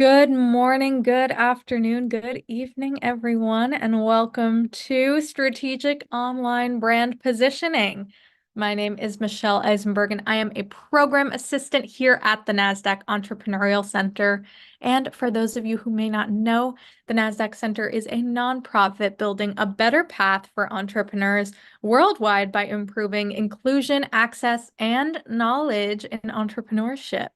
Good morning, good afternoon, good evening, everyone, and welcome to Strategic Online Brand Positioning. My name is Michelle Eisenberg, and I am a program assistant here at the NASDAQ Entrepreneurial Center. And for those of you who may not know, the NASDAQ Center is a nonprofit building a better path for entrepreneurs worldwide by improving inclusion, access, and knowledge in entrepreneurship.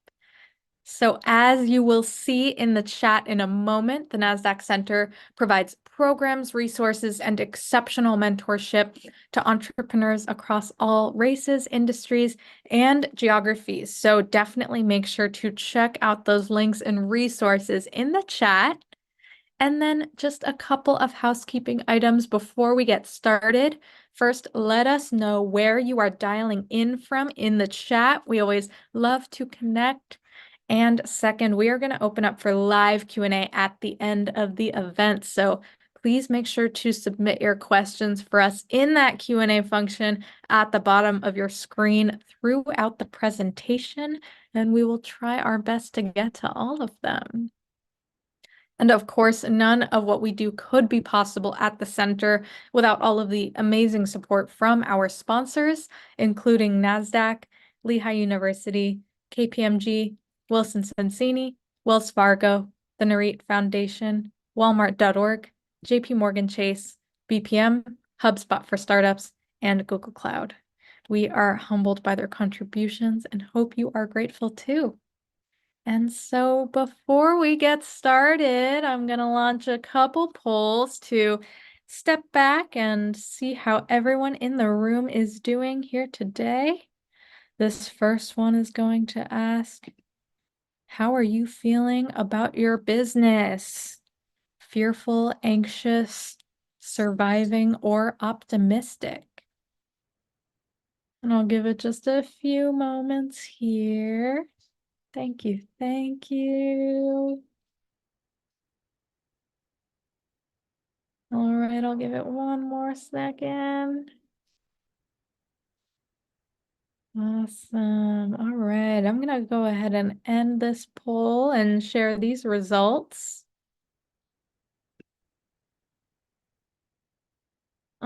So as you will see in the chat in a moment, the NASDAQ Center provides programs, resources, and exceptional mentorship to entrepreneurs across all races, industries, and geographies. So definitely make sure to check out those links and resources in the chat. And then just a couple of housekeeping items before we get started. First, let us know where you are dialing in from in the chat. We always love to connect. And second, we are going to open up for live Q&A at the end of the event. So please make sure to submit your questions for us in that Q&A function at the bottom of your screen throughout the presentation, and we will try our best to get to all of them. And of course, none of what we do could be possible at the center without all of the amazing support from our sponsors, including NASDAQ, Lehigh University, KPMG, Wilson Sonsini, Wells Fargo, the Nareet Foundation, Walmart.org, JP Morgan Chase, BPM, HubSpot for Startups, and Google Cloud. We are humbled by their contributions and hope you are grateful too. And so before we get started, I'm going to launch a couple polls to step back and see how everyone in the room is doing here today. This first one is going to ask, how are you feeling about your business? Fearful, anxious, surviving, or optimistic? And I'll give it just a few moments here. Thank you. Thank you. All right, I'll give it one more second. Awesome. All right, I'm gonna go ahead and end this poll and share these results.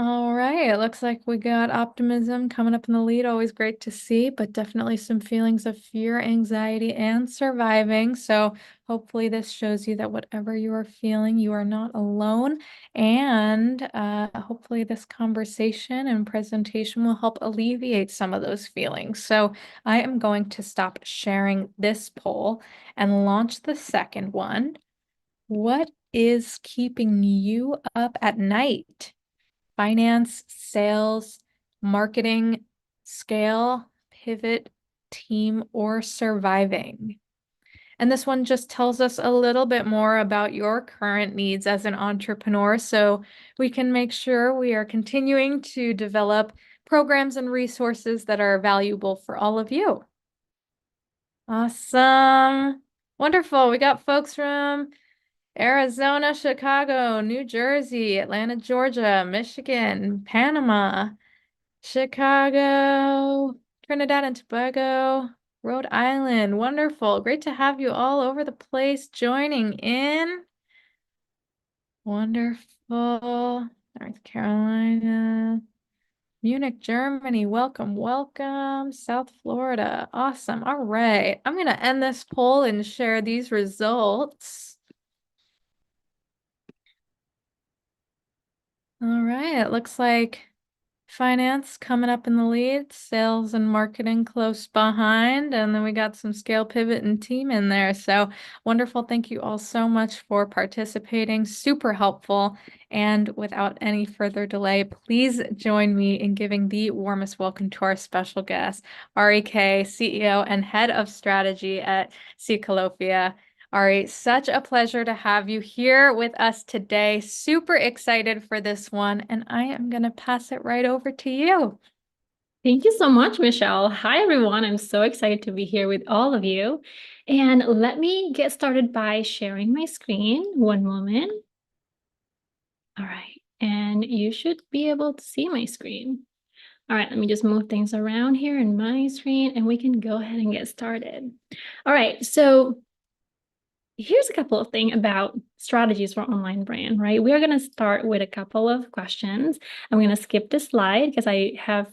All right, it looks like we got optimism coming up in the lead. Always great to see, but definitely some feelings of fear, anxiety, and surviving. So hopefully this shows you that whatever you are feeling, you are not alone. And hopefully this conversation and presentation will help alleviate some of those feelings. So I am going to stop sharing this poll and launch the second one. What is keeping you up at night? Finance, sales, marketing, scale, pivot, team, or surviving. And this one just tells us a little bit more about your current needs as an entrepreneur, so we can make sure we are continuing to develop programs and resources that are valuable for all of you. Awesome. Wonderful. We got folks from Arizona, Chicago, New Jersey, Atlanta, Georgia, Michigan, Panama, Chicago, Trinidad and Tobago, Rhode Island. Wonderful. Great to have you all over the place joining in. Wonderful. North Carolina, Munich, Germany. Welcome, welcome. South Florida. Awesome. All right. I'm going to end this poll and share these results. All right, it looks like finance coming up in the lead, sales and marketing close behind, and then we got some scale, pivot, and team in there. So wonderful. Thank you all so much for participating. Super helpful. And without any further delay, please join me in giving the warmest welcome to our special guest, Ari K, CEO and Head of Strategy at Cicalofia. Ari, such a pleasure to have you here with us today. Super excited for this one, and I am going to pass it right over to you. Thank you so much, Michelle. Hi, everyone. I'm so excited to be here with all of you. And let me get started by sharing my screen. One moment. All right. And you should be able to see my screen. All right, let me just move things around here in my screen and we can go ahead and get started. All right, so here's a couple of things about strategies for online brand, right? We're going to start with a couple of questions. I'm going to skip this slide because I have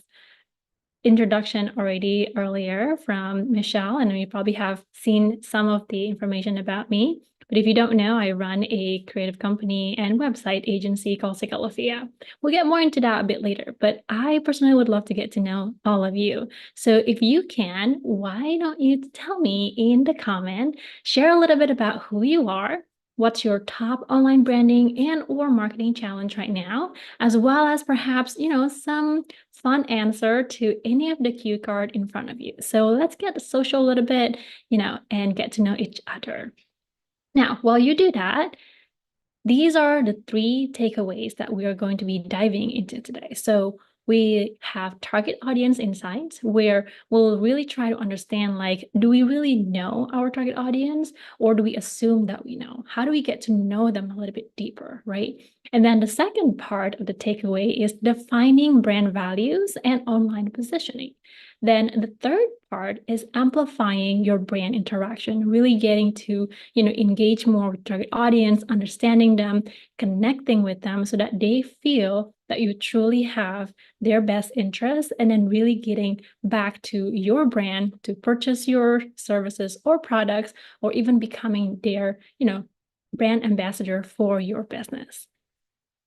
introduction already earlier from Michelle, and you probably have seen some of the information about me. But if you don't know, I run a creative company and website agency called Psycholophia. We'll get more into that a bit later, but I personally would love to get to know all of you. So if you can, why don't you tell me in the comment, share a little bit about who you are, what's your top online branding and or marketing challenge right now, as well as perhaps, some fun answer to any of the cue card in front of you. So let's get social a little bit, and get to know each other. Now, while you do that, these are the three takeaways that we are going to be diving into today. So we have target audience insights where we'll really try to understand, like, do we really know our target audience or do we assume that we know? How do we get to know them a little bit deeper, right? And then the second part of the takeaway is defining brand values and online positioning. Then the third part is amplifying your brand interaction, really getting to, engage more with target audience, understanding them, connecting with them so that they feel that you truly have their best interest, and then really getting back to your brand to purchase your services or products, or even becoming their, brand ambassador for your business.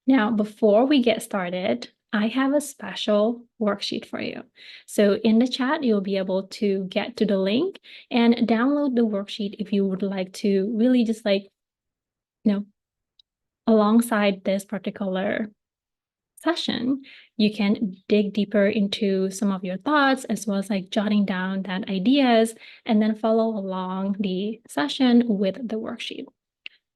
Now, before we get started, I have a special worksheet for you. So in the chat, you'll be able to get to the link and download the worksheet if you would like to really just alongside this particular session, you can dig deeper into some of your thoughts as well as jotting down that ideas and then follow along the session with the worksheet.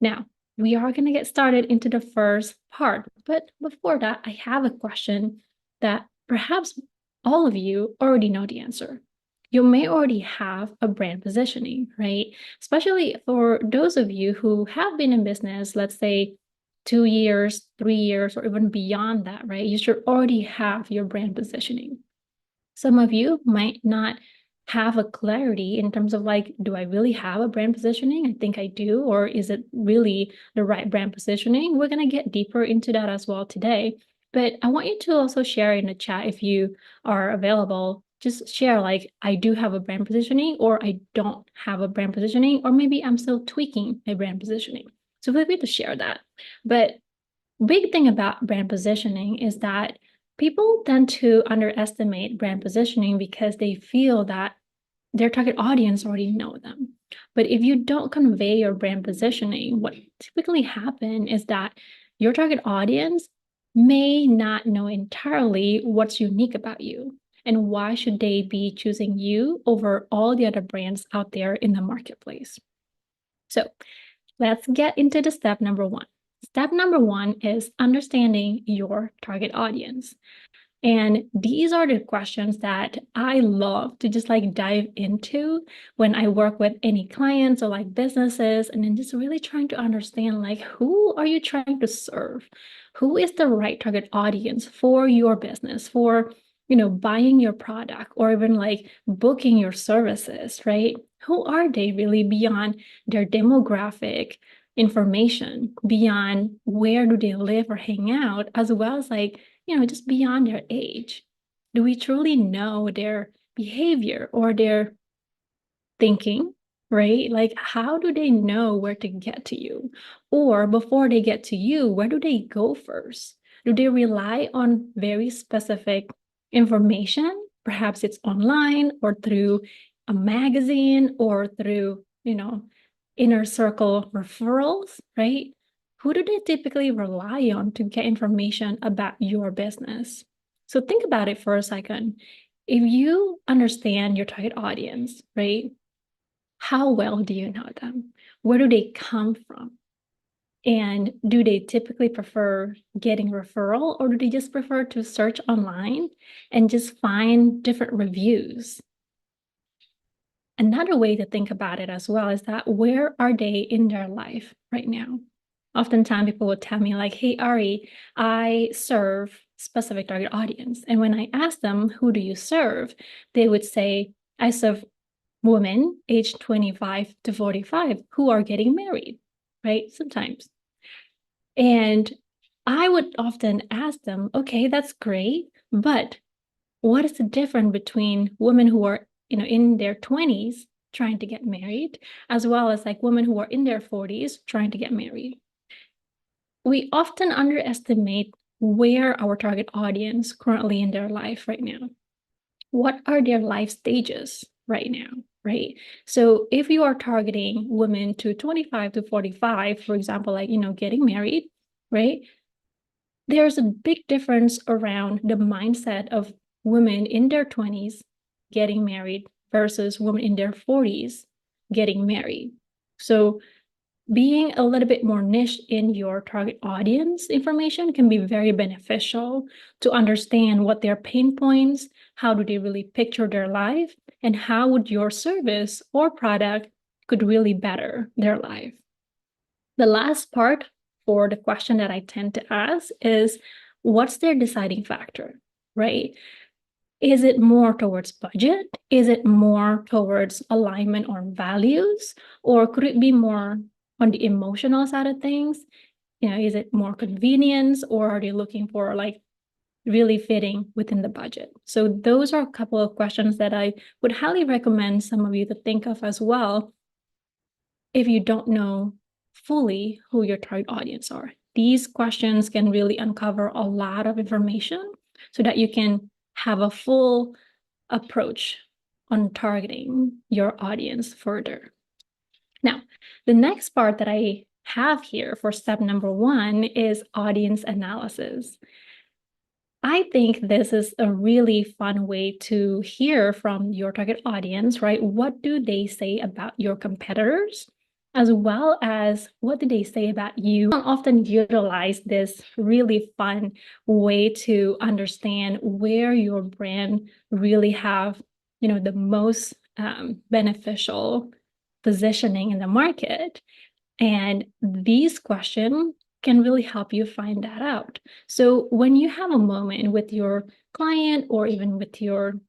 Now, we are going to get started into the first part, but before that, I have a question that perhaps all of you already know the answer. You may already have a brand positioning, right? Especially for those of you who have been in business, let's say 2 years, 3 years, or even beyond that, right? You should already have your brand positioning. Some of you might not have a clarity in terms of do I really have a brand positioning? I think I do. Or is it really the right brand positioning? We're going to get deeper into that as well today. But I want you to also share in the chat if you are available. Just share I do have a brand positioning, or I don't have a brand positioning, or maybe I'm still tweaking my brand positioning. So feel free to share that. But big thing about brand positioning is that people tend to underestimate brand positioning because they feel that their target audience already know them. But if you don't convey your brand positioning, what typically happens is that your target audience may not know entirely what's unique about you. And why should they be choosing you over all the other brands out there in the marketplace? So let's get into the step number one. Step number one is understanding your target audience. And these are the questions that I love to just dive into when I work with any clients or businesses, and then just really trying to understand who are you trying to serve? Who is the right target audience for your business, for buying your product or even booking your services, right? Who are they really beyond their demographic information, beyond where do they live or hang out, as well as just beyond their age? Do we truly know their behavior or their thinking, right? How do they know where to get to you? Or before they get to you, where do they go first? Do they rely on very specific information? Perhaps it's online or through a magazine or through, inner circle referrals, right? Who do they typically rely on to get information about your business? So think about it for a second. If you understand your target audience, right? How well do you know them? Where do they come from? And do they typically prefer getting referral, or do they just prefer to search online and just find different reviews? Another way to think about it as well is that where are they in their life right now? Oftentimes people would tell me hey, Ari, I serve specific target audience. And when I ask them, who do you serve? They would say, I serve women aged 25 to 45 who are getting married, right? Sometimes. And I would often ask them, okay, that's great, but what is the difference between women who are, in their 20s trying to get married, as well as like women who are in their 40s trying to get married? We often underestimate where our target audience currently in their life right now. What are their life stages right now, right? So if you are targeting women to 25 to 45, for example, like, getting married, right? There's a big difference around the mindset of women in their 20s getting married versus women in their 40s getting married. So being a little bit more niche in your target audience information can be very beneficial to understand what their pain points, how do they really picture their life, and how would your service or product could really better their life. The last part for the question that I tend to ask is, what's their deciding factor, right? Is it more towards budget? Is it more towards alignment or values? Or could it be more on the emotional side of things? Is it more convenience, or are they looking for like really fitting within the budget? So those are a couple of questions that I would highly recommend some of you to think of as well if you don't know fully who your target audience are. These questions can really uncover a lot of information so that you can have a full approach on targeting your audience further. Now, the next part that I have here for step number 1 is audience analysis. I think this is a really fun way to hear from your target audience, right? What do they say about your competitors, as well as what do they say about you? I often utilize this really fun way to understand where your brand really have, the most beneficial positioning in the market. And these questions can really help you find that out. So when you have a moment with your client or even with your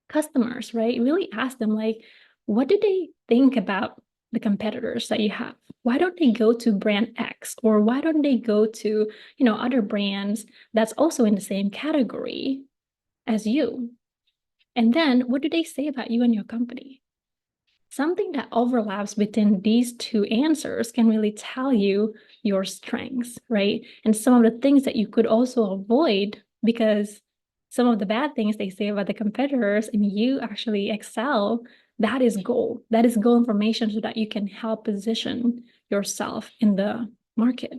customers, right, really ask them, like, what do they think about the competitors that you have? Why don't they go to brand X, or why don't they go to, other brands that's also in the same category as you? And then what do they say about you and your company? Something that overlaps within these two answers can really tell you your strengths, right? And some of the things that you could also avoid, because some of the bad things they say about the competitors and you actually excel, that is gold. That is gold information so that you can help position yourself in the market.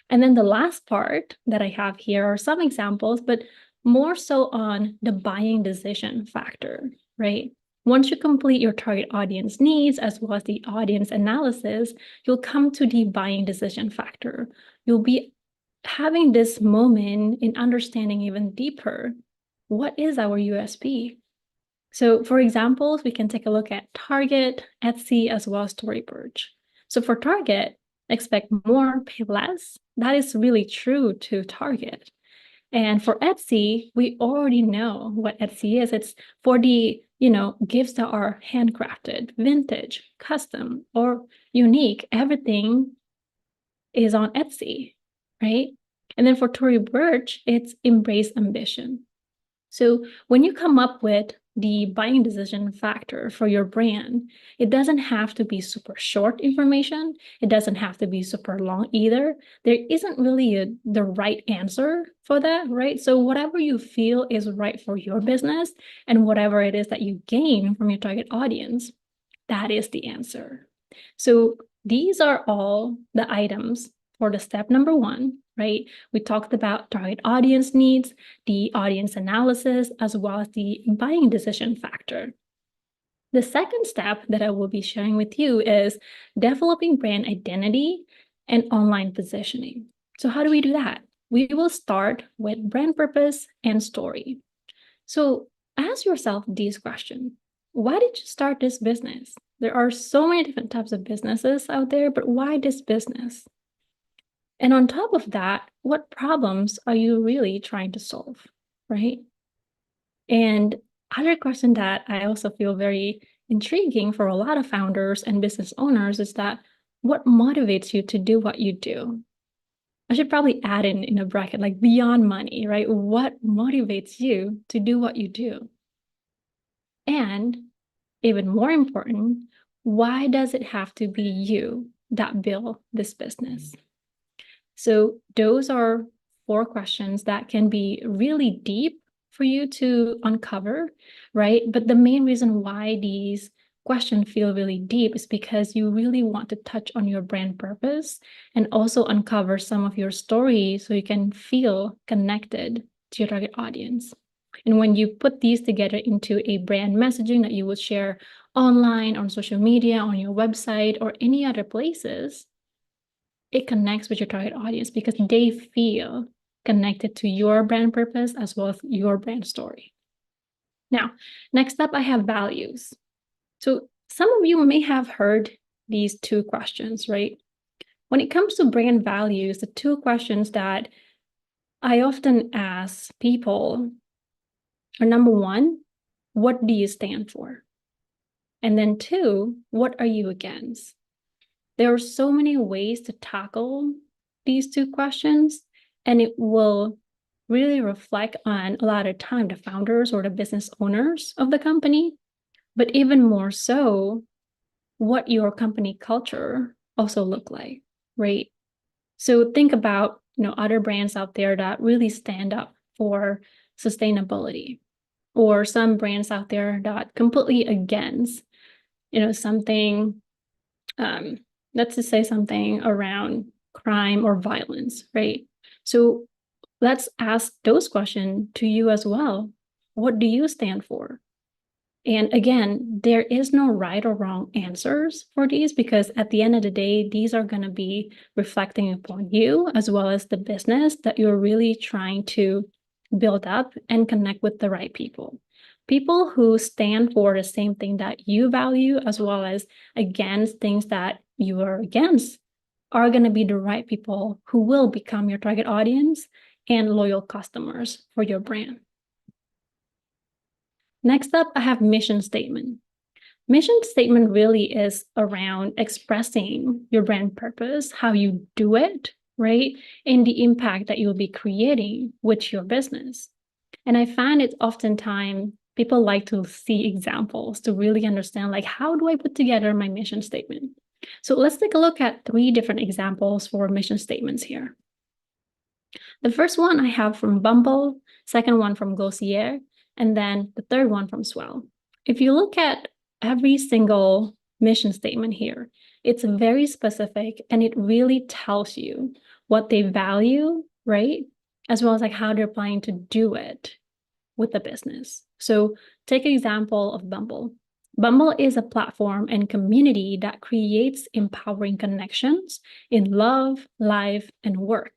And then the last part that I have here are some examples, but more so on the buying decision factor, right? Once you complete your target audience needs as well as the audience analysis, you'll come to the buying decision factor. You'll be having this moment in understanding even deeper, what is our USP? So for examples, we can take a look at Target, Etsy, as well as Storybirch. So for Target, expect more, pay less. That is really true to Target. And for Etsy, we already know what Etsy is. It's for the, gifts that are handcrafted, vintage, custom, or unique. Everything is on Etsy, right? And then for Tory Burch, it's embrace ambition. So when you come up with the buying decision factor for your brand, it doesn't have to be super short information. It doesn't have to be super long either. There isn't really the right answer for that, right? So whatever you feel is right for your business and whatever it is that you gain from your target audience, that is the answer. So these are all the items for the step number 1, right? We talked about target audience needs, the audience analysis, as well as the buying decision factor. The second step that I will be sharing with you is developing brand identity and online positioning. So how do we do that? We will start with brand purpose and story. So ask yourself these questions. Why did you start this business? There are so many different types of businesses out there, but why this business? And on top of that, what problems are you really trying to solve, right? And other question that I also feel very intriguing for a lot of founders and business owners is that what motivates you to do what you do? I should probably add in a bracket like beyond money, right? What motivates you to do what you do? And even more important, why does it have to be you that build this business? So those are 4 questions that can be really deep for you to uncover, right? But the main reason why these questions feel really deep is because you really want to touch on your brand purpose and also uncover some of your story so you can feel connected to your target audience. And when you put these together into a brand messaging that you would share online, on social media, on your website, or any other places, it connects with your target audience because they feel connected to your brand purpose as well as your brand story. Now, next up, I have values. So some of you may have heard these 2 questions, right? When it comes to brand values, the 2 questions that I often ask people are number 1, what do you stand for? And then 2, what are you against? There are so many ways to tackle these 2 questions, and it will really reflect on a lot of time the founders or the business owners of the company, but even more so, what your company culture also look like, right? So think about, other brands out there that really stand up for sustainability, or some brands out there that completely against, something let's just say something around crime or violence, right? So let's ask those questions to you as well. What do you stand for? And again, there is no right or wrong answers for these because at the end of the day, these are going to be reflecting upon you as well as the business that you're really trying to build up and connect with the right people. People who stand for the same thing that you value as well as against things that you are against are going to be the right people who will become your target audience and loyal customers for your brand. Next up, I have mission statement. Mission statement really is around expressing your brand purpose, how you do it, right? And the impact that you'll be creating with your business. And I find it oftentimes people like to see examples to really understand, like, how do I put together my mission statement? So let's take a look at 3 different examples for mission statements here. The first one I have from Bumble, second one from Glossier, and then the third one from Swell. If you look at every single mission statement here, it's very specific and it really tells you what they value, right? As well as like how they're planning to do it with the business. So take an example of Bumble. Bumble is a platform and community that creates empowering connections in love, life, and work.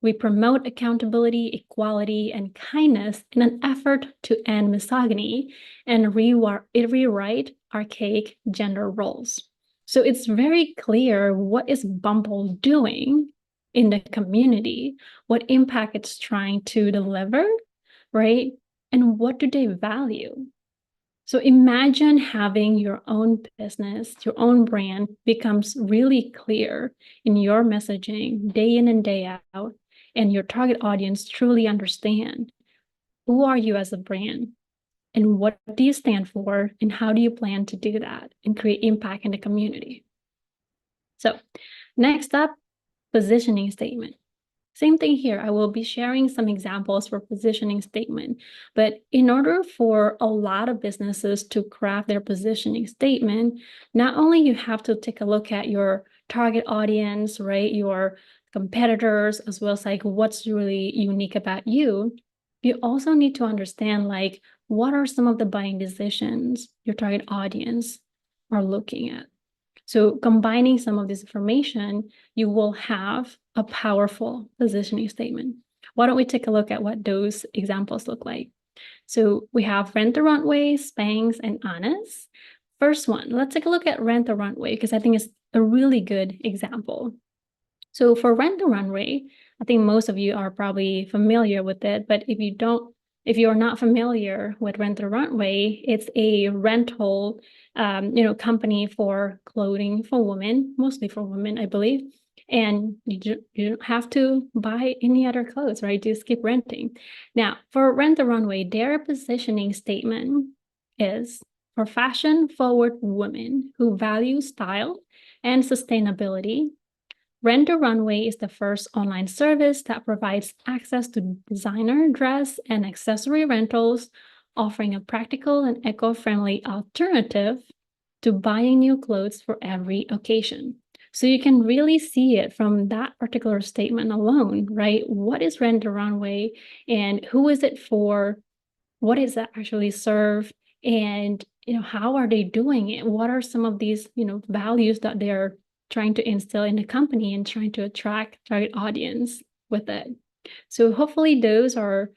We promote accountability, equality, and kindness in an effort to end misogyny and rewrite archaic gender roles. So it's very clear what is Bumble doing in the community, what impact it's trying to deliver, right? And what do they value? So imagine having your own business, your own brand becomes really clear in your messaging day in and day out, and your target audience truly understand who are you as a brand and what do you stand for and how do you plan to do that and create impact in the community. So next up, positioning statement. Same thing here. I will be sharing some examples for positioning statement. But in order for a lot of businesses to craft their positioning statement, not only you have to take a look at your target audience, right? Your competitors, as well as like what's really unique about you. You also need to understand like what are some of the buying decisions your target audience are looking at. So combining some of this information, you will have a powerful positioning statement. Why don't we take a look at what those examples look like? So we have Rent the Runway, Spanx, and Honest. First one, let's take a look at Rent the Runway because I think it's a really good example. So for Rent the Runway, I think most of you are probably familiar with it, but if you don't If you're not familiar with Rent the Runway, it's a rental, company for clothing for women, mostly for women, I believe. And you don't have to buy any other clothes, right? Just keep renting. Now, for Rent the Runway, their positioning statement is for fashion-forward women who value style and sustainability. Rent a Runway is the first online service that provides access to designer dress and accessory rentals, offering a practical and eco-friendly alternative to buying new clothes for every occasion. So you can really see it from that particular statement alone, right? What is Rent a Runway and who is it for? What is that actually serve? And how are they doing it? What are some of these values that they're trying to instill in the company and trying to attract target audience with it? So hopefully those are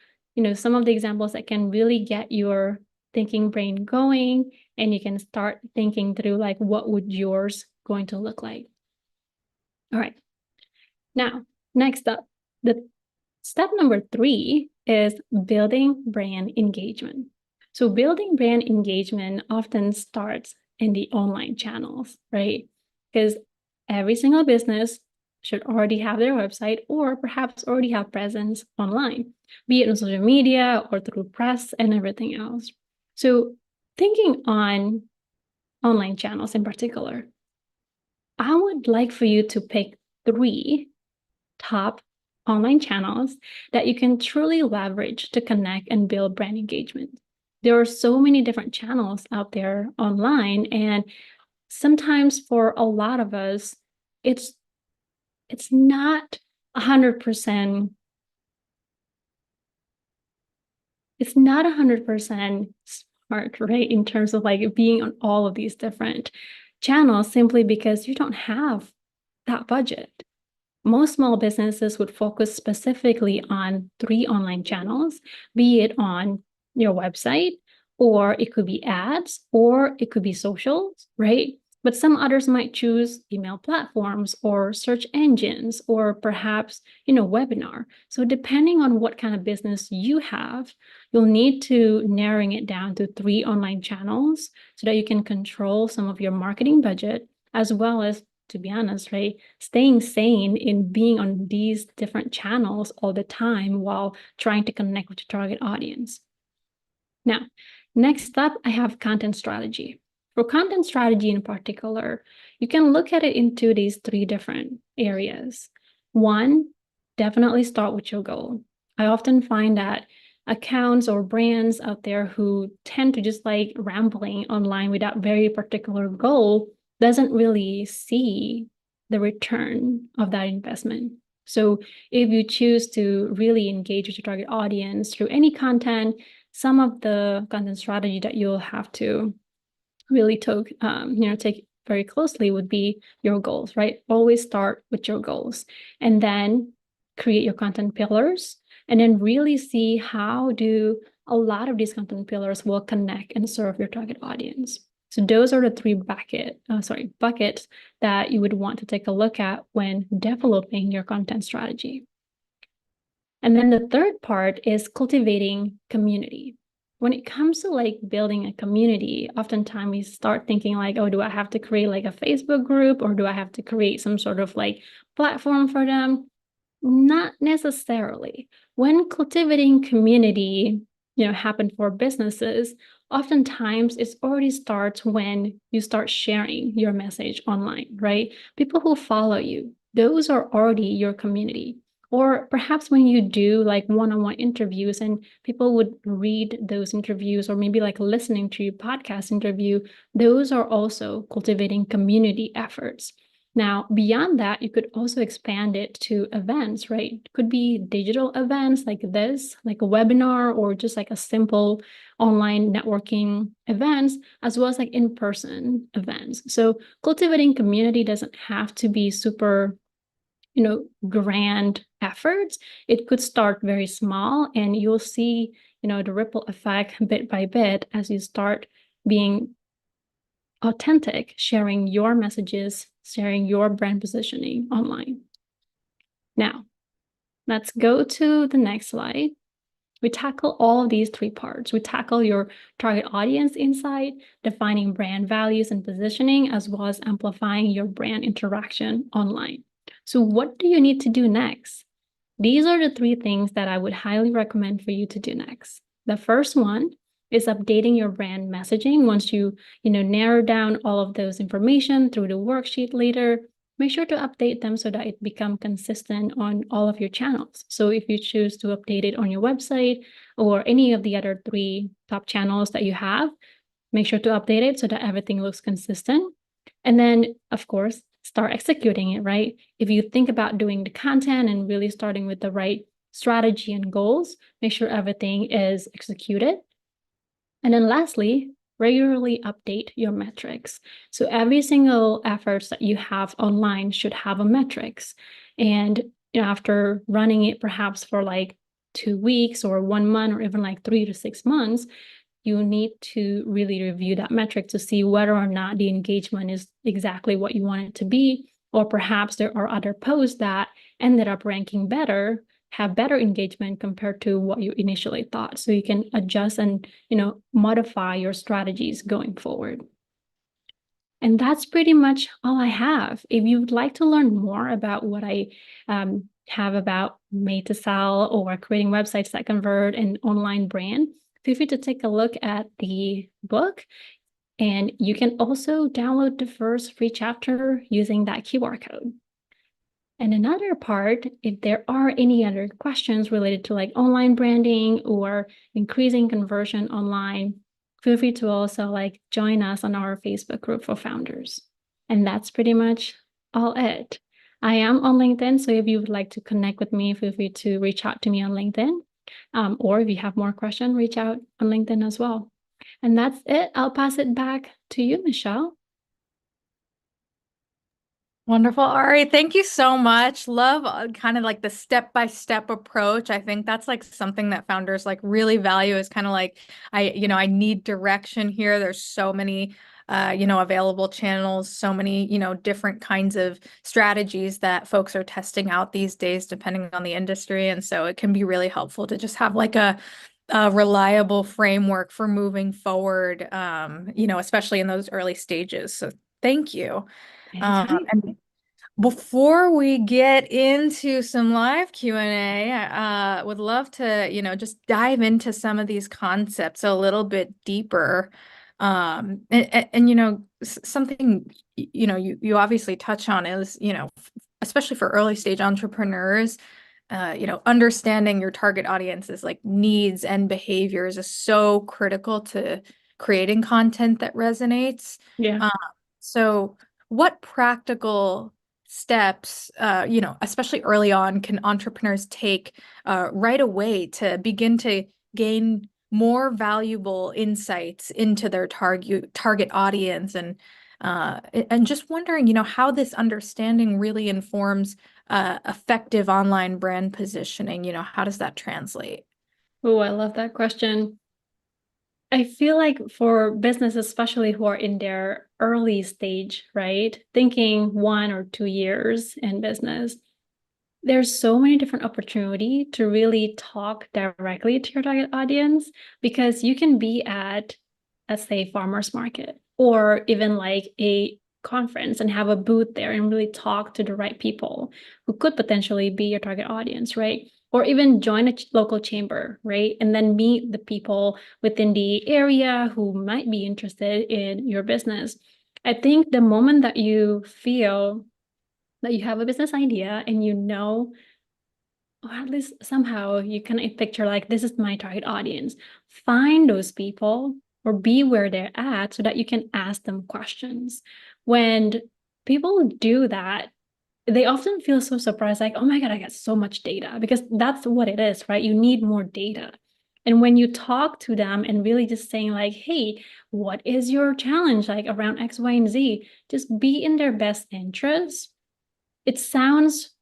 some of the examples that can really get your thinking brain going, and you can start thinking through like what would yours going to look like. All right, now next up, the step number 3 is building brand engagement. So building brand engagement often starts in the online channels, right? Because every single business should already have their website or perhaps already have presence online, be it on social media or through press and everything else. So thinking on online channels in particular, I would like for you to pick 3 top online channels that you can truly leverage to connect and build brand engagement. There are so many different channels out there online, and sometimes for a lot of us, it's not 100%. It's not 100% smart, right? In terms of like being on all of these different channels, simply because you don't have that budget. Most small businesses would focus specifically on 3 online channels, be it on your website, or it could be ads, or it could be socials, right? But some others might choose email platforms or search engines, or perhaps, webinar. So depending on what kind of business you have, you'll need to narrowing it down to 3 online channels so that you can control some of your marketing budget, as well as, to be honest, right, staying sane in being on these different channels all the time while trying to connect with your target audience. Now, next up, I have content strategy. For content strategy in particular, you can look at it into these 3 different areas. One, definitely start with your goal. I often find that accounts or brands out there who tend to just like rambling online without very particular goal doesn't really see the return of that investment. So if you choose to really engage with your target audience through any content, some of the content strategy that you'll have to really take very closely would be your goals, right? Always start with your goals and then create your content pillars, and then really see how do a lot of these content pillars will connect and serve your target audience. So those are the 3 buckets that you would want to take a look at when developing your content strategy. And then the third part is cultivating community. When it comes to like building a community, oftentimes we start thinking like, oh, do I have to create like a Facebook group, or do I have to create some sort of like platform for them? Not necessarily. When cultivating community, happen for businesses, oftentimes it already starts when you start sharing your message online, right? People who follow you, those are already your community. Or perhaps when you do like one-on-one interviews and people would read those interviews, or maybe like listening to your podcast interview, those are also cultivating community efforts. Now, beyond that, you could also expand it to events, right? It could be digital events like this, like a webinar, or just like a simple online networking events, as well as like in-person events. So cultivating community doesn't have to be super, grand efforts. It could start very small, and you'll see, the ripple effect bit by bit as you start being authentic, sharing your messages, sharing your brand positioning online. Now, let's go to the next slide, We tackle all of these three parts. We tackle your target audience insight, defining brand values and positioning, as well as amplifying your brand interaction online. So what do you need to do next? These are the three things that I would highly recommend for you to do next. The first one is updating your brand messaging. Once you narrow down all of those information through the worksheet later, make sure to update them so that it becomes consistent on all of your channels. So if you choose to update it on your website or any of the other three top channels that you have, make sure to update it so that everything looks consistent. And then, of course, start executing it, right? If you think about doing the content and really starting with the right strategy and goals, make sure everything is executed. And then lastly, regularly update your metrics. So every single efforts that you have online should have a metrics. And after running it perhaps for like 2 weeks or 1 month or even like 3 to 6 months, you need to really review that metric to see whether or not the engagement is exactly what you want it to be, or perhaps there are other posts that ended up ranking better, have better engagement compared to what you initially thought. So you can adjust and, modify your strategies going forward. And that's pretty much all I have. If you'd like to learn more about what I have about made to sell or creating websites that convert an online brand, feel free to take a look at the book. And you can also download the first free chapter using that QR code. And another part, if there are any other questions related to like online branding or increasing conversion online, feel free to also like join us on our Facebook group for founders. And that's pretty much all it. I am on LinkedIn, so if you would like to connect with me, feel free to reach out to me on LinkedIn. Or if you have more questions, reach out on LinkedIn as well. And that's it. I'll pass it back to you, Michelle. Wonderful, Ari. Thank you so much. Love kind of like the step-by-step approach. I think that's like something that founders like really value is kind of like I need direction here. There's so many available channels, so many, different kinds of strategies that folks are testing out these days depending on the industry. And so it can be really helpful to just have like a reliable framework for moving forward, especially in those early stages. So thank you. Anytime. And before we get into some live Q&A, I would love to, just dive into some of these concepts a little bit deeper. Something, you obviously touch on is, especially for early stage entrepreneurs, understanding your target audience's like needs and behaviors is so critical to creating content that resonates. Yeah. Um, so what practical steps, especially early on, can entrepreneurs take right away to begin to gain more valuable insights into their target audience and just wondering, how this understanding really informs effective online brand positioning, how does that translate? Oh, I love that question. I feel like for business, especially who are in their early stage, right? Thinking 1 or 2 years in business, there's so many different opportunity to really talk directly to your target audience because you can be at, let's say, farmers market or even like a conference and have a booth there and really talk to the right people who could potentially be your target audience, right? Or even join a local chamber, right? And then meet the people within the area who might be interested in your business. I think the moment that you feel that you have a business idea and or at least somehow you can picture like, this is my target audience, find those people or be where they're at so that you can ask them questions. When people do that, they often feel so surprised, like, oh my God, I got so much data, because that's what it is, right? You need more data. And when you talk to them and really just saying like, hey, what is your challenge like around X, Y, and Z? Just be in their best interest. It sounds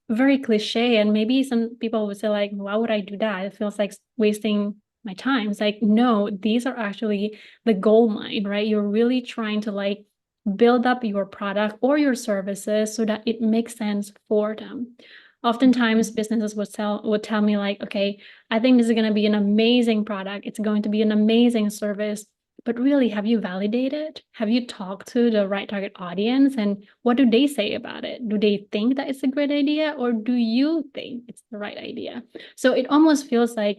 very cliche, and maybe some people would say like, why would I do that? It feels like wasting my time. It's like, no, these are actually the gold mine, right? You're really trying to like build up your product or your services so that it makes sense for them. Oftentimes businesses would tell me like, okay, I think this is going to be an amazing product. It's going to be an amazing service. But really, have you validated? Have you talked to the right target audience? And what do they say about it? Do they think that it's a great idea, or do you think it's the right idea? So it almost feels like,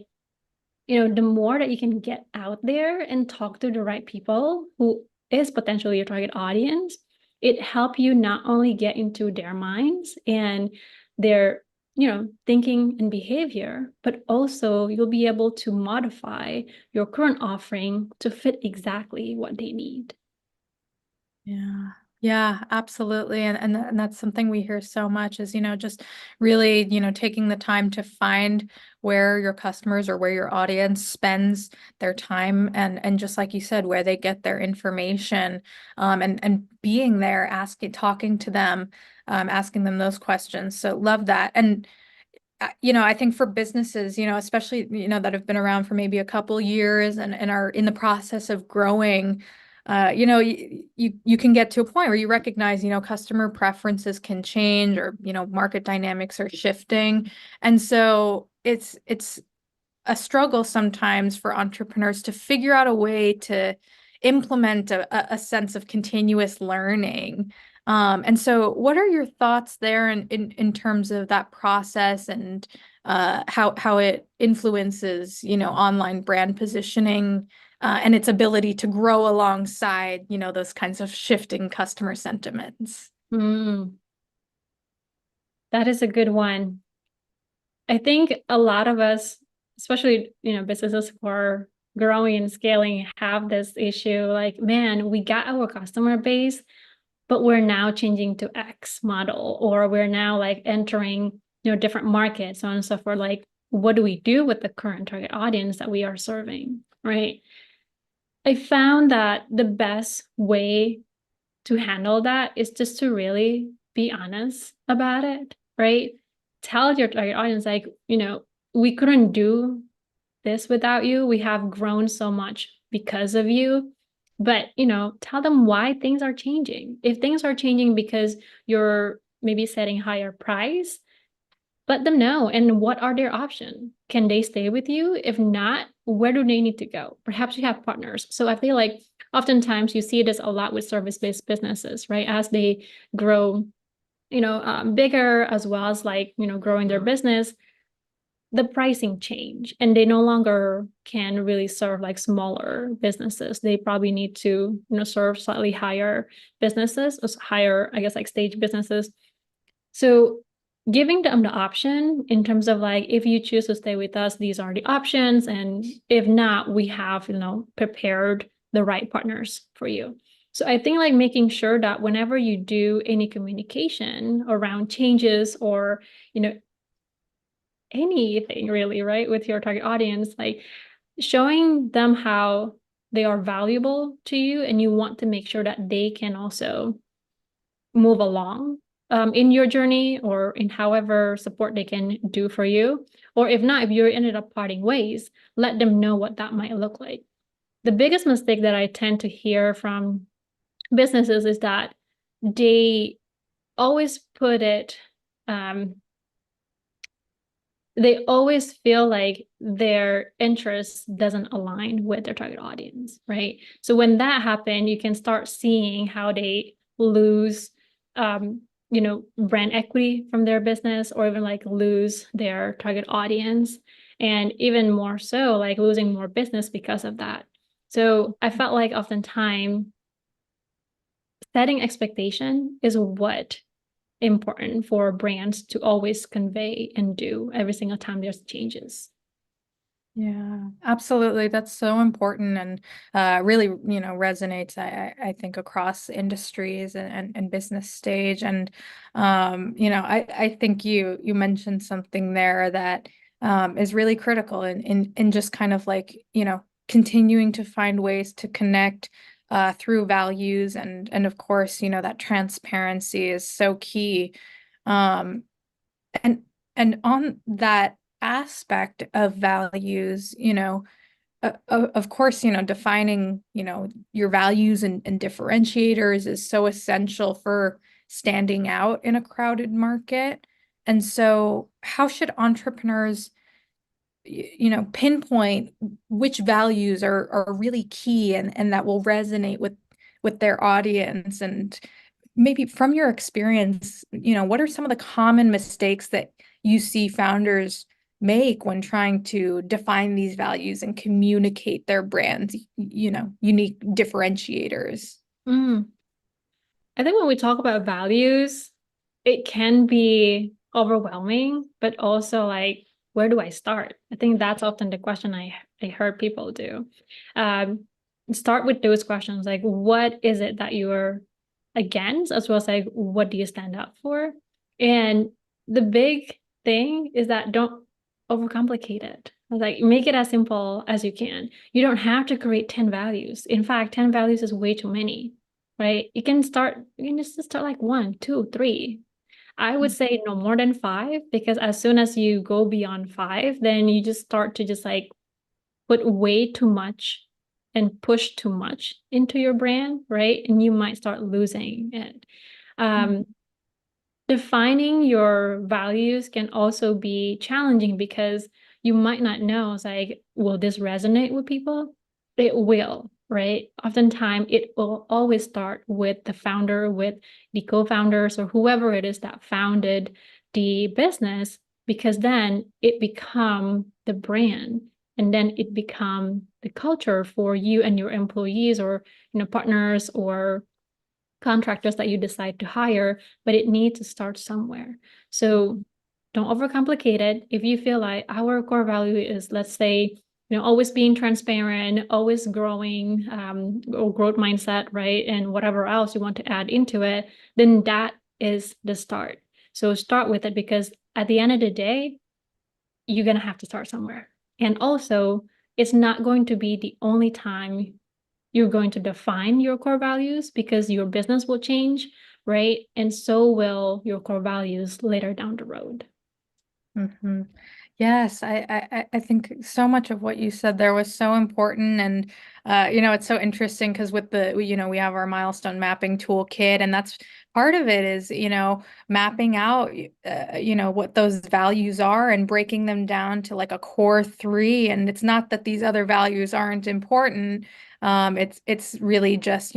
the more that you can get out there and talk to the right people who is potentially your target audience, it help you not only get into their minds and their, thinking and behavior, but also you'll be able to modify your current offering to fit exactly what they need. Yeah. Yeah, absolutely. And that's something we hear so much is, just really, taking the time to find where your customers or where your audience spends their time and just like you said, where they get their information, and being there, talking to them, asking them those questions. So love that. And I think for businesses, especially, that have been around for maybe a couple years and are in the process of growing, you can get to a point where you recognize, customer preferences can change or, market dynamics are shifting. And so it's a struggle sometimes for entrepreneurs to figure out a way to implement a sense of continuous learning. And so what are your thoughts there in terms of that process and how it influences, online brand positioning and its ability to grow alongside, those kinds of shifting customer sentiments? Mm, that is a good one. I think a lot of us, especially, businesses who are growing and scaling, have this issue like, man, we got our customer base, but we're now changing to X model, or we're now like entering, different markets, so on and so forth. Like, what do we do with the current target audience that we are serving? Right. I found that the best way to handle that is just to really be honest about it, right? Tell your target audience, like, we couldn't do this without you. We have grown so much because of you. But, tell them why things are changing. If things are changing because you're maybe setting higher price, let them know. And what are their options? Can they stay with you? If not, where do they need to go? Perhaps you have partners. So I feel like oftentimes you see this a lot with service-based businesses, right? As they grow, bigger, as well as like, growing their business, the pricing change, and they no longer can really serve like smaller businesses. They probably need to, serve slightly higher businesses, higher, I guess, like stage businesses. So giving them the option in terms of like, if you choose to stay with us, these are the options. And if not, we have, prepared the right partners for you. So I think like making sure that whenever you do any communication around changes or, anything really, right, with your target audience, like showing them how they are valuable to you, and you want to make sure that they can also move along in your journey, or in however support they can do for you. Or if not, if you ended up parting ways, let them know what that might look like. The biggest mistake that I tend to hear from businesses is that they always put it, they always feel like their interest doesn't align with their target audience, right? So when that happens, you can start seeing how they lose, brand equity from their business, or even like lose their target audience, and even more so, like losing more business because of that. So I felt like oftentimes setting expectation is what important for brands to always convey and do every single time there's changes. Yeah, absolutely. That's so important and really, resonates, I think, across industries and business stage. And I think you mentioned something there that is really critical in just kind of like, continuing to find ways to connect through values and of course, that transparency is so key. Um, and and on that aspect of values, of course, defining, your values and differentiators is so essential for standing out in a crowded market. And so how should entrepreneurs, pinpoint which values are really key and that will resonate with their audience? And maybe from your experience, what are some of the common mistakes that you see founders make when trying to define these values and communicate their brand's, unique differentiators? Mm. I think when we talk about values, it can be overwhelming, but also like, where do I start? I think that's often the question I heard people do. Um, Start with those questions, like what is it that you're against, as well as like what do you stand up for? And the big thing is that don't overcomplicate it. Like make it as simple as you can. You don't have to create 10 values. In fact, 10 values is way too many, right? You can just start like one, two, three. I would say no more than five, because as soon as you go beyond five, then you just start to just like put way too much and push too much into your brand, right? And you might start losing it. Um, Defining your values can also be challenging because you might not know, it's like, will this resonate with people? It will, right? Oftentimes, it will always start with the founder, with the co-founders, or whoever it is that founded the business, because then it become the brand, and then it become the culture for you and your employees, or partners, or contractors that you decide to hire, but it needs to start somewhere. So don't overcomplicate it. If you feel like our core value is, let's say, always being transparent, always growing, or growth mindset, right? And whatever else you want to add into it, then that is the start. So start with it, because at the end of the day, you're going to have to start somewhere. And also, it's not going to be the only time you're going to define your core values, because your business will change, right? And so will your core values later down the road. Mm-hmm. Yes, I think so much of what you said there was so important. And it's so interesting because with we have our milestone mapping toolkit, and that's part of it is, mapping out what those values are and breaking them down to like a core three. And it's not that these other values aren't important. It's really just,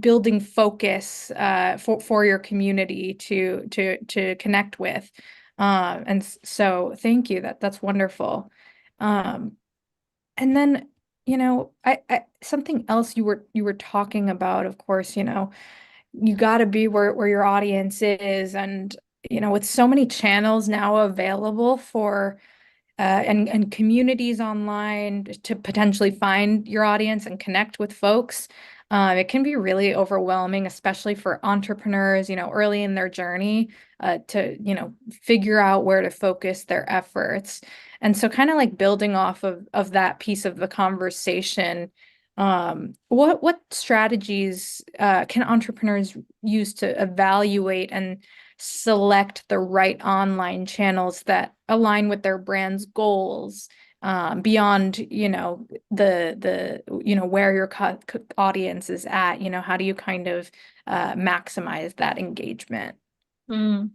building focus for your community to connect with. And so thank you. That's wonderful. Um, and then, I something else you were talking about, of course, you got to be where your audience is. And, with so many channels now available for and communities online to potentially find your audience and connect with folks. It can be really overwhelming, especially for entrepreneurs, early in their journey, to, figure out where to focus their efforts. And so kind of like building off of that piece of the conversation, what strategies can entrepreneurs use to evaluate and select the right online channels that align with their brand's goals, beyond, where your audience is at? How do you kind of maximize that engagement? Mm,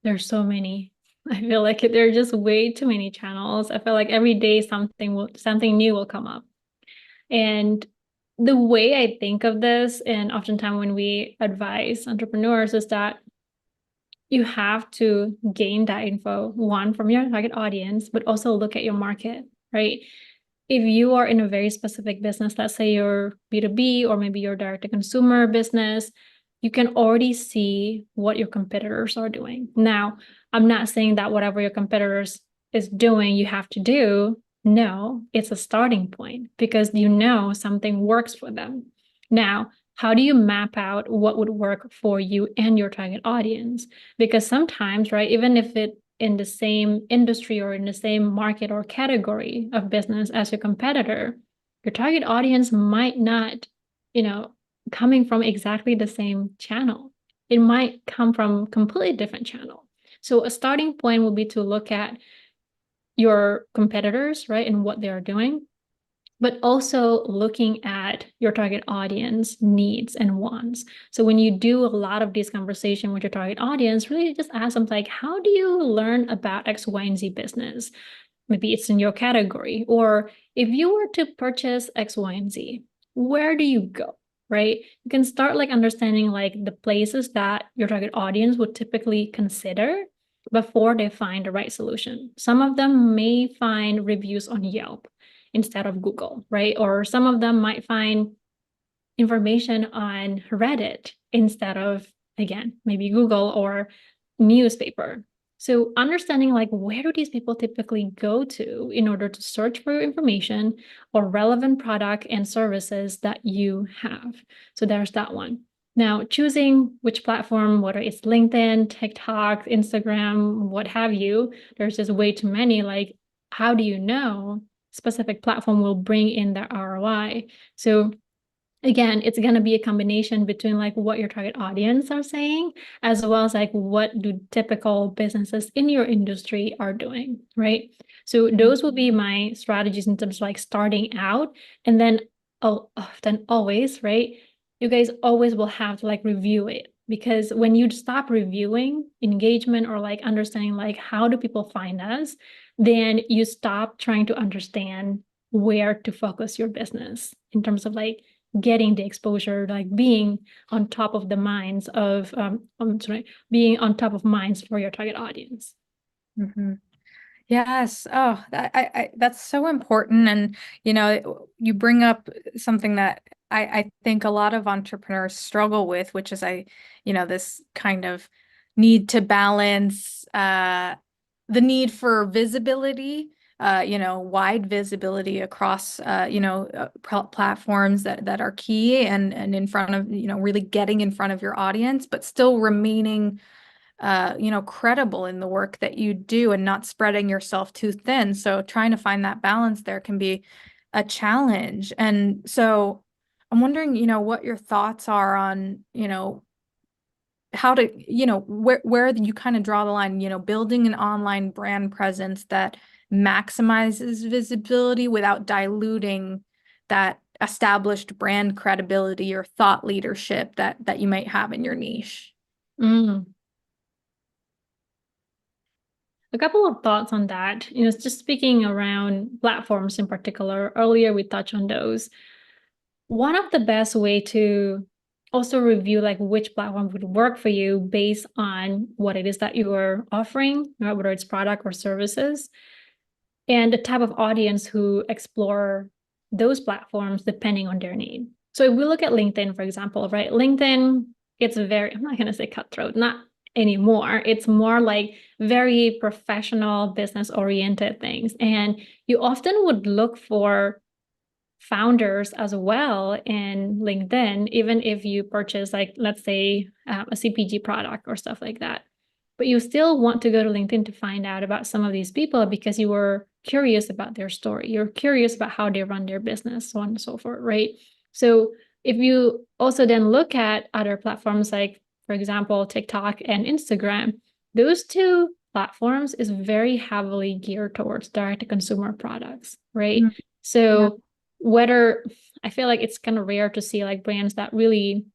there's so many. I feel like there are just way too many channels. I feel like every day something new will come up. And the way I think of this, and oftentimes when we advise entrepreneurs, is that you have to gain that info, one, from your target audience, but also look at your market, right? If you are in a very specific business, let's say you're B2B, or maybe you're direct to consumer business, you can already see what your competitors are doing. Now, I'm not saying that whatever your competitors is doing, you have to do. No, it's a starting point, because something works for them. Now, how do you map out what would work for you and your target audience? Because sometimes, right, even if it in the same industry or in the same market or category of business as your competitor, your target audience might not, you know, coming from exactly the same channel. It might come from completely different channel. So a starting point would be to look at your competitors, right, and what they are doing. but also looking at your target audience needs and wants. So when you do a lot of this conversation with your target audience, really just ask them like, how do you learn about X, Y, and Z business? Maybe it's in your category. Or if you were to purchase X, Y, and Z, where do you go? Right? You can start like understanding like the places that your target audience would typically consider before they find the right solution. Some of them may find reviews on Yelp instead of Google, right? Or some of them might find information on Reddit instead of, again, maybe Google or newspaper. So understanding like where do these people typically go to in order to search for your information or relevant product and services that you have. So there's that one. Now, choosing which platform, whether it's LinkedIn, TikTok, Instagram, what have you, there's just way too many. Like, how do you know specific platform will bring in the ROI? So again, it's going to be a combination between like what your target audience are saying, as well as like what do typical businesses in your industry are doing, right? So those will be my strategies in terms of like starting out. And then often always, right? You guys always will have to like review it, because when you stop reviewing engagement or like understanding like how do people find us, then you stop trying to understand where to focus your business in terms of like getting the exposure, like being on top of the minds of, being on top of minds for your target audience. Mhm. Yes. Oh, that's so important. And, you bring up something that I think a lot of entrepreneurs struggle with, which is this kind of need to balance the need for visibility, wide visibility across, platforms that are key and in front of, really getting in front of your audience, but still remaining credible in the work that you do and not spreading yourself too thin. So trying to find that balance there can be a challenge. And so I'm wondering, what your thoughts are on, how to, where you kind of draw the line, building an online brand presence that maximizes visibility without diluting that established brand credibility or thought leadership that you might have in your niche. Mm. A couple of thoughts on that. Just speaking around platforms in particular, earlier we touched on those. One of the best way to also review like which platform would work for you based on what it is that you are offering, right? Whether it's product or services, and the type of audience who explore those platforms depending on their need. So if we look at LinkedIn, for example, right? LinkedIn, it's very, I'm not going to say cutthroat, not anymore. It's more like very professional, business oriented things. And you often would look for founders as well in LinkedIn, even if you purchase, like, let's say, a CPG product or stuff like that. But you still want to go to LinkedIn to find out about some of these people because you were curious about their story. You're curious about how they run their business, so on and so forth, right? So if you also then look at other platforms like, for example, TikTok and Instagram, those two platforms is very heavily geared towards direct to consumer products, right? Mhm. Yeah. So whether I feel like it's kind of rare to see like brands that really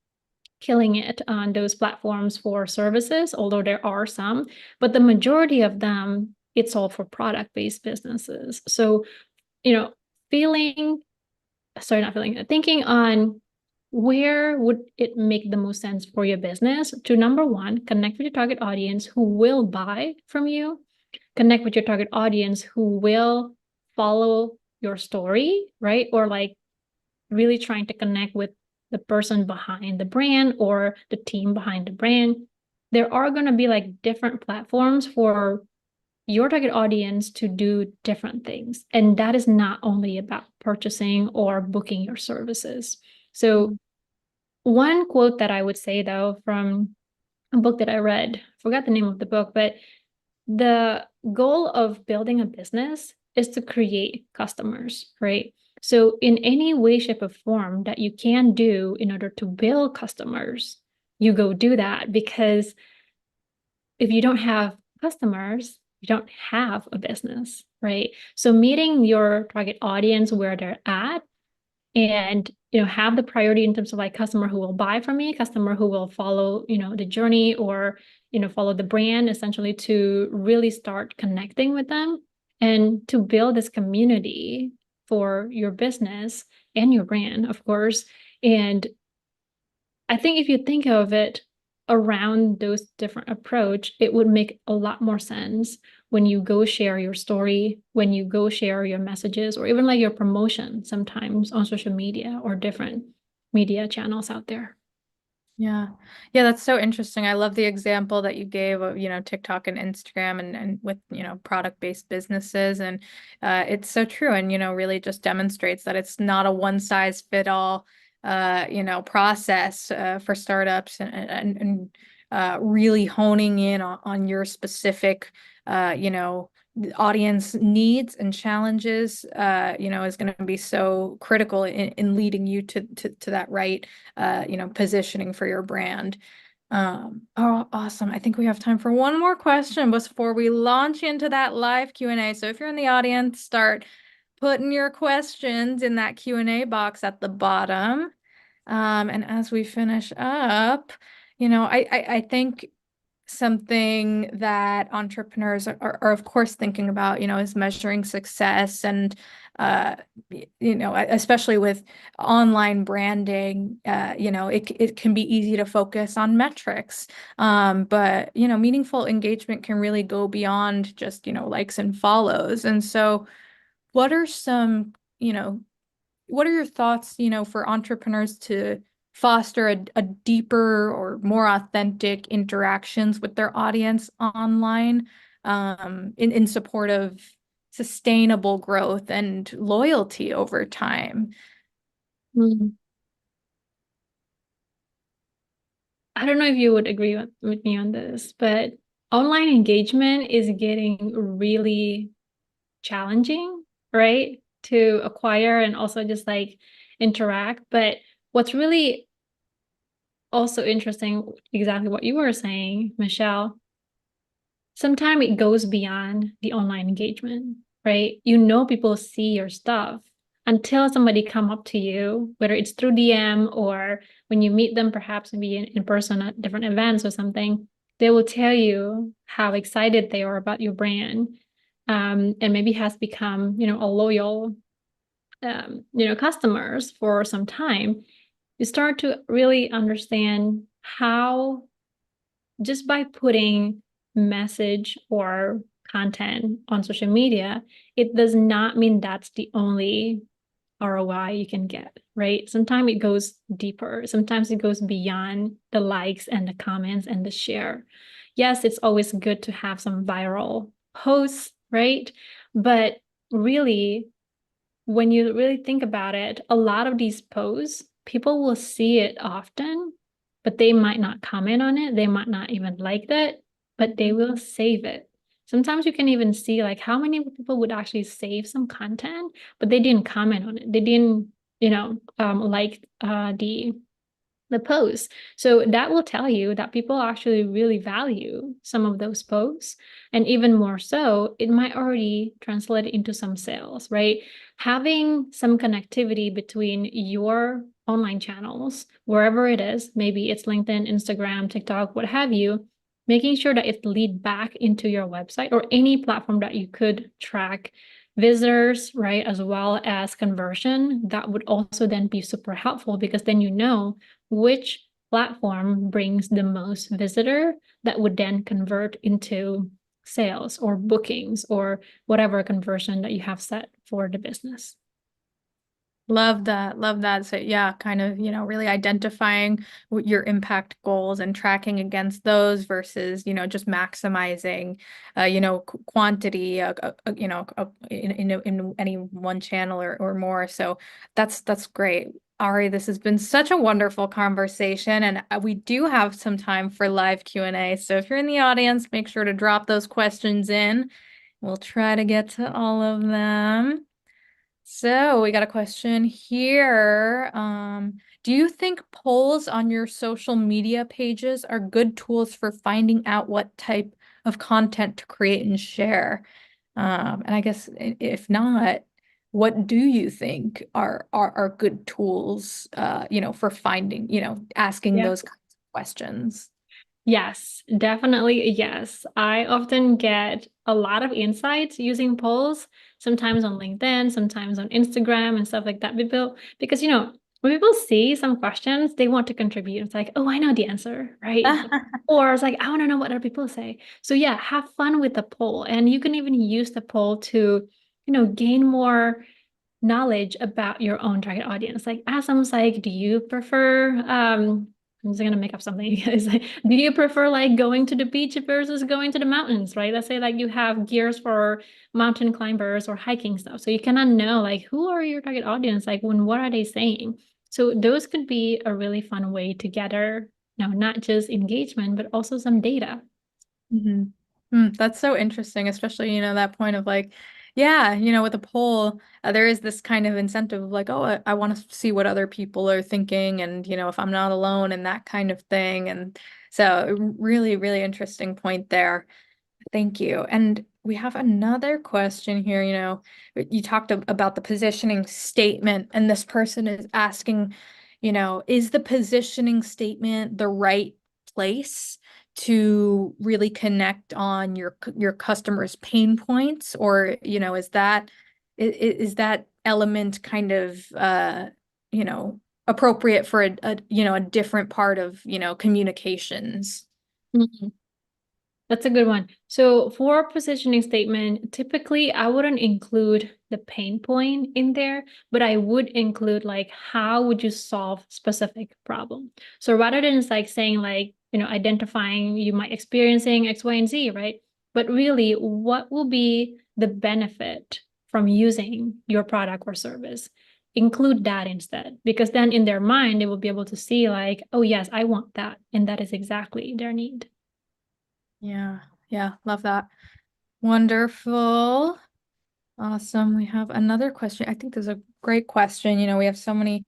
killing it on those platforms for services, although there are some, but the majority of them, it's all for product-based businesses. So, you know, feeling, sorry, not feeling, thinking on where would it make the most sense for your business to, number one, connect with your target audience who will buy from you, connect with your target audience who will follow your story, right? Or like really trying to connect with the person behind the brand or the team behind the brand. There are going to be like different platforms for your target audience to do different things. And that is not only about purchasing or booking your services. So, one quote that I would say though from a book that I read, forgot the name of the book, but the goal of building a business is to create customers, right? So, in any way, shape, or form that you can do in order to build customers, you go do that, because if you don't have customers, you don't have a business. right? So meeting your target audience where they're at and have the priority in terms of like customer who will buy from me, customer who will follow the journey or follow the brand, essentially, to really start connecting with them and to build this community for your business and your brand, of course. And I think if you think of it around those different approach, it would make a lot more sense when you go share your story, when you go share your messages, or even like your promotion sometimes on social media or different media channels out there. Yeah. Yeah, that's so interesting. I love the example that you gave of, TikTok and Instagram and with, product-based businesses. And it's so true. And, really just demonstrates that it's not a one size fit all, process for startups and really honing in on your specific, audience needs and challenges, is going to be so critical in leading you to that right positioning for your brand. Oh, awesome. I think we have time for one more question before we launch into that live Q&A. So if you're in the audience, start putting your questions in that Q&A box at the bottom. And as we finish up, I think something that entrepreneurs are of course thinking about, is measuring success and uh especially with online branding, it can be easy to focus on metrics, but meaningful engagement can really go beyond just likes and follows. And so what are some, what are your thoughts, for entrepreneurs to foster a deeper or more authentic interactions with their audience online, in support of sustainable growth and loyalty over time? Mm. I don't know if you would agree with me on this, but online engagement is getting really challenging, right? To acquire and also just like interact. But what's really also interesting, exactly what you were saying, Michelle, sometimes it goes beyond the online engagement, right? People see your stuff until somebody come up to you, whether it's through DM or when you meet them, perhaps maybe in person at different events or something, they will tell you how excited they are about your brand. And maybe has become, a loyal, customers for some time. You start to really understand how just by putting message or content on social media, it does not mean that's the only ROI you can get, right? Sometimes it goes deeper. Sometimes it goes beyond the likes and the comments and the share. Yes, it's always good to have some viral posts, right? But really, when you really think about it, a lot of these posts, people will see it often, but they might not comment on it. They might not even like that, but they will save it. Sometimes you can even see like how many people would actually save some content, but they didn't comment on it. They didn't, like the posts. So that will tell you that people actually really value some of those posts. And even more so, it might already translate into some sales, right? Having some connectivity between your online channels, wherever it is, maybe it's LinkedIn, Instagram, TikTok, what have you, making sure that it lead back into your website or any platform that you could track visitors, right? As well as conversion, that would also then be super helpful because then which platform brings the most visitor that would then convert into sales or bookings or whatever conversion that you have set for the business. Love that. Love that. So yeah, kind of, really identifying what your impact goals and tracking against those versus, just maximizing, quantity, in any one channel or more. So that's great. Ari, this has been such a wonderful conversation, and we do have some time for live Q&A. So if you're in the audience, make sure to drop those questions in. We'll try to get to all of them. So we got a question here. Do you think polls on your social media pages are good tools for finding out what type of content to create and share? And I guess if not, what do you think are good tools, for finding, asking Yeah. those kinds of questions? Yes, definitely yes. I often get a lot of insights using polls, sometimes on LinkedIn, sometimes on Instagram and stuff like that. Because when people see some questions, they want to contribute. It's like, oh, I know the answer, right? Or it's like, I want to know what other people say. So yeah, have fun with the poll. And you can even use the poll to, gain more knowledge about your own target audience. Like ask them like, do you prefer I'm just gonna make up something. It's like, do you prefer like going to the beach versus going to the mountains, right? Let's say like you have gears for mountain climbers or hiking stuff. So you cannot know like who are your target audience, like what are they saying? So those could be a really fun way to gather, not just engagement, but also some data. hmm That's so interesting, especially, that point of like, yeah, with a poll, there is this kind of incentive of like, oh, I want to see what other people are thinking and, if I'm not alone and that kind of thing. And so really, really interesting point there. Thank you. And we have another question here. You talked about the positioning statement, and this person is asking, is the positioning statement the right place to really connect on your customers' pain points, or, is that element kind of appropriate for a different part of, communications? Mhm. That's a good one. So for a positioning statement, typically I wouldn't include the pain point in there, but I would include like how would you solve specific problem. So rather than just like saying like, identifying you might experiencing X, Y, and Z, right? But really, what will be the benefit from using your product or service? Include that instead, because then in their mind, they will be able to see like, oh yes, I want that. And that is exactly their need. Yeah, yeah, love that. Wonderful. Awesome. We have another question. I think this is a great question. We have so many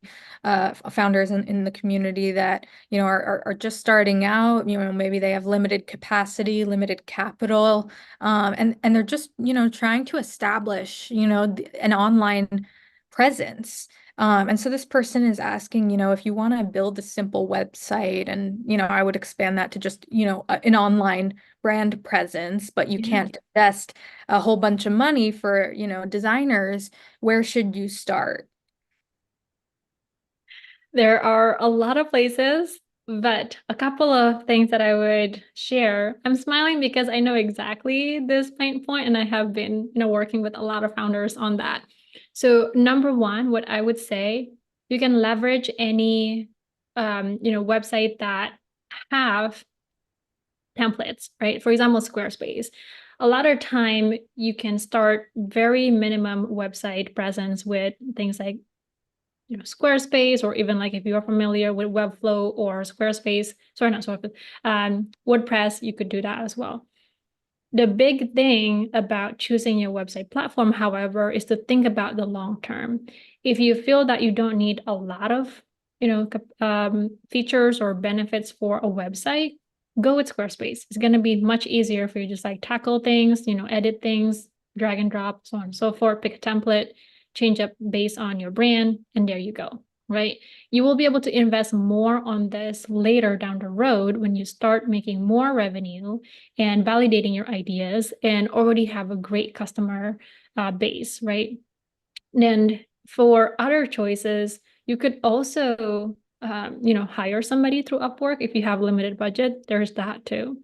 founders in the community that, are just starting out, maybe they have limited capacity, limited capital, and they're just, trying to establish, an online presence. And so this person is asking, if you want to build a simple website and, I would expand that to just, an online brand presence, but you Yeah. can't invest a whole bunch of money for, designers, where should you start? There are a lot of places, but a couple of things that I would share. I'm smiling because I know exactly this pain point, and I have been, working with a lot of founders on that. So number one, what I would say, you can leverage any, website that have templates, right? For example, Squarespace. A lot of time you can start very minimum website presence with things like Squarespace, or even like if you are familiar with Webflow or Squarespace, sorry, not Squarespace, WordPress, you could do that as well. The big thing about choosing your website platform, however, is to think about the long term. If you feel that you don't need a lot of, features or benefits for a website, go with Squarespace. It's going to be much easier for you to just like tackle things, edit things, drag and drop, so on and so forth, pick a template, change up based on your brand, and there you go, right? You will be able to invest more on this later down the road when you start making more revenue and validating your ideas and already have a great customer base, right? And for other choices, you could also, hire somebody through Upwork if you have limited budget. There's that too.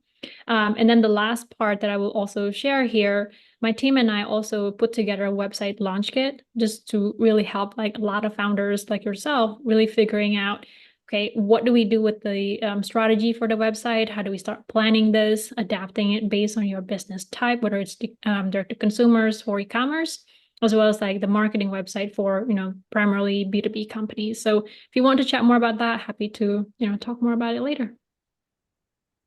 And then the last part that I will also share here, my team and I also put together a website launch kit just to really help like a lot of founders like yourself really figuring out, okay, what do we do with the strategy for the website? How do we start planning this, adapting it based on your business type, whether it's direct to consumers or e-commerce, as well as like the marketing website for, primarily B2B companies. So if you want to chat more about that, happy to, talk more about it later.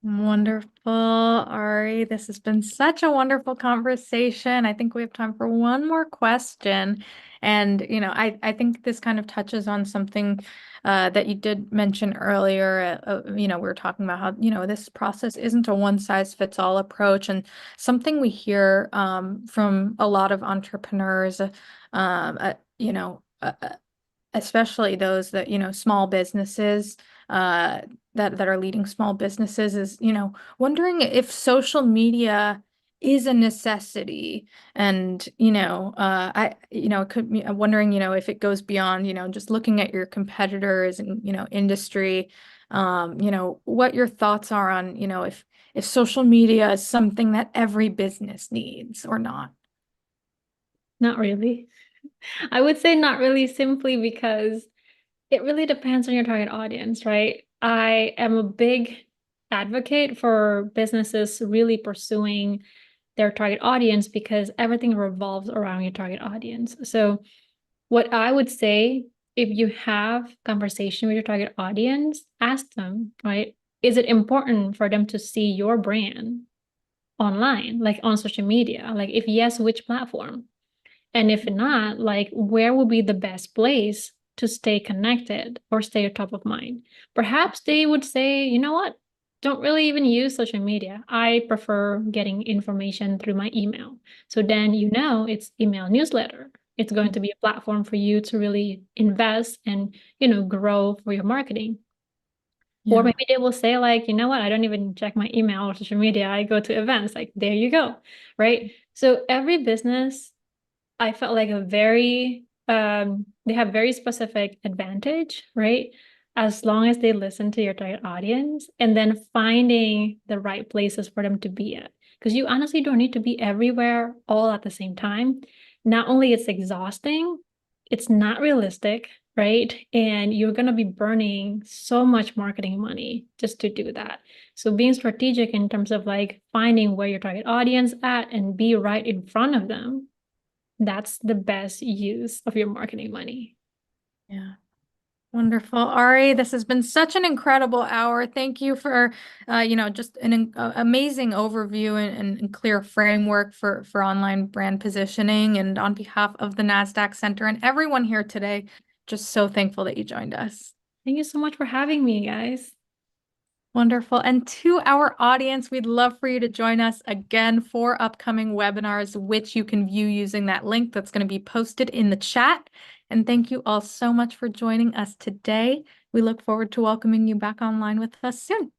Wonderful, Ari. This has been such a wonderful conversation. I think we have time for one more question. And, I think this kind of touches on something that you did mention earlier. We were talking about how, this process isn't a one size fits all approach. And something we hear from a lot of entrepreneurs, especially those that, small businesses that are leading small businesses is, wondering if social media is a necessity. And, it could be wondering, if it goes beyond, just looking at your competitors and, industry, what your thoughts are on, if social media is something that every business needs or not. Not really. I would say not really simply because it really depends on your target audience, right? I am a big advocate for businesses really pursuing their target audience because everything revolves around your target audience. So, what I would say, if you have conversation with your target audience, ask them, right? Is it important for them to see your brand online, like on social media? Like, if yes, which platform? And if not, like where would be the best place to stay connected or stay top of mind? Perhaps they would say, you know what? Don't really even use social media. I prefer getting information through my email. So then it's email newsletter. It's going to be a platform for you to really invest and, grow for your marketing. Or Yeah. maybe they will say, like, you know what, I don't even check my email or social media. I go to events. Like, there you go. Right. So every business I felt like they have very specific advantage, right? As long as they listen to your target audience and then finding the right places for them to be at. Because you honestly don't need to be everywhere all at the same time. Not only it's exhausting, it's not realistic, right? And you're going to be burning so much marketing money just to do that. So being strategic in terms of like finding where your target audience at and be right in front of them, that's the best use of your marketing money. Yeah. Wonderful. Ari, this has been such an incredible hour. Thank you for, just an amazing overview and clear framework for online brand positioning. And on behalf of the NASDAQ Center and everyone here today, just so thankful that you joined us. Thank you so much for having me, guys. Wonderful. And to our audience, we'd love for you to join us again for upcoming webinars, which you can view using that link that's going to be posted in the chat. And thank you all so much for joining us today. We look forward to welcoming you back online with us soon.